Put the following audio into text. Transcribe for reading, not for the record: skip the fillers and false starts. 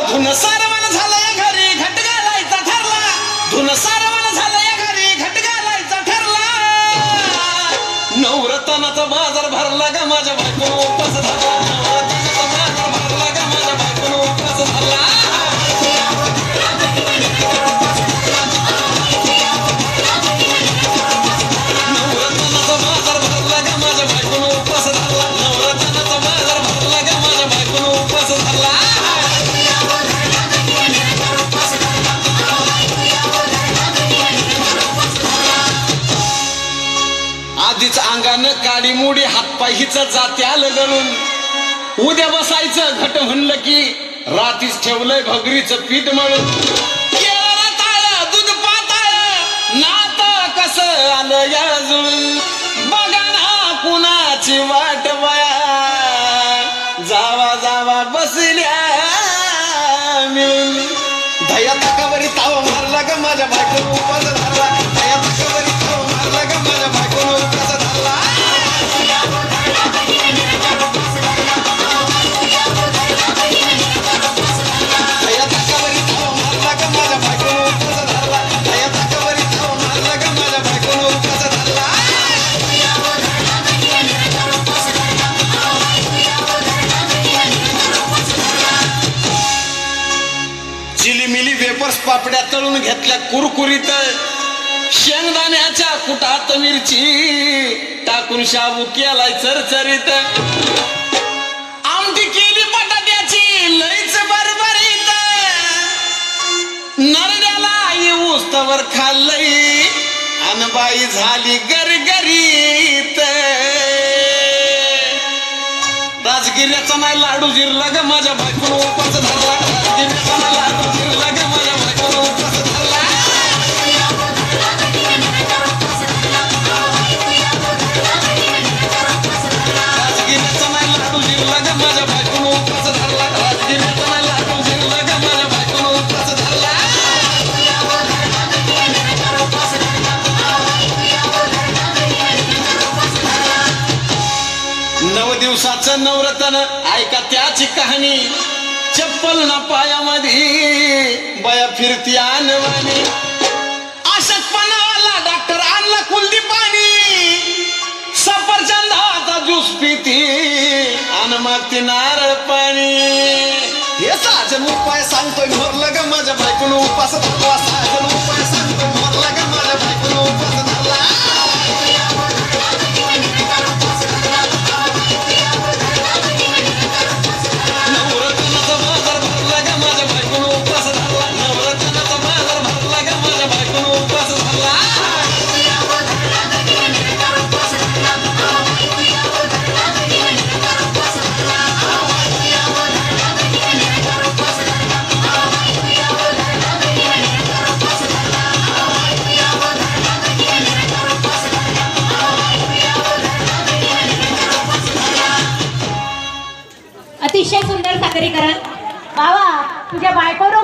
धुन सारवण झालंय घरी घट घालायचा ठरला. धुन सारवण झालंय घरी घट घालायचा ठरला. नवरत्नाचा बाजार भरला ग माझ्या बायकोनं उपास धरला. नवरत्नाचा बाजार भरला ग माझ्या बायकोनं उपास धरला. नवरत्नाचा बाजार भरला ग माझ्या बायकोनं उपास धरला. नवरत्नाचा बाजार भरला ग माझ्या बायकोनं उपास धरला. आधीच अंगानं काडी मुडी हातपाय हिच जाते आलं गळून. उद्या बसायचं घट म्हणलं की रातीच ठेवलंय भगरीचं पीठ मळून. केळं ताळ दूध पाताळ नात कसं आलं या जुळून. बघा ना कुणाची वाट बया जावा जावा बसल्या मिळून. दया तकावरी ताव मारला ग माझ्या बायकोनं उपास धरला. दया तकावरी ताव मारला ग माझ्या बायकोनं उपास धरला. दया तकावरी ताव मारला ग माझ्या बायकोनं उपास धरला. दया तकावरी ताव मारला ग माझ्या बायकोनं उपास धरला. चिलीमिली वेपर्स पापड्या तळून घेतल्या कुरकुरीत. शेंगदाण्याच्या कुटात मिरची टाकून शाबू केलाय चरचरीत. आमटी केली बटाट्याची लईच बरबरीत. नरड्याला येऊस तवर खाल्लंय अन बाई झाली गरगरीत. राजगिऱ्याचा नाही लाडू जिरला ग माझ्या बायकोनं उपास धरला. राजगिऱ्याचा नाही लाडू जिरला ग माझ्या बायकोनं उपास धरला. राजगिऱ्याचा नाही लाडू जिरला ग माझ्या बायकोनं उपास धरला. राजगिऱ्याचा नाही लाडू जिरला ग माझ्या बायकोनं उपास धरला. नव दिवसाचं नवरत्न ऐका त्याची कहाणी. चप्पल ना पायामध्ये बया फिरती आणवानी. अशक्तपणावाला डॉक्टर आणला कुलदी पाणी. सफरचंदाचा ज्यूस पिती आणि मागती नारळ पाणी. हे साजन उपाय सांगतोय मोरला ग माझ्या बायकोनं उपास धरला. साजन उपाय सांगतोय मोरला ग माझ्या बायकोनं उपास धरला. नवरत्नाचा बाजार भरला ग माझ्या बायकोनं उपास धरला. नवरत्नाचा बाजार भरला ग माझ्या बायकोनं उपास धरला. अतिशय सुंदर सादरीकरण. बाबा तुझ्या बायकोनं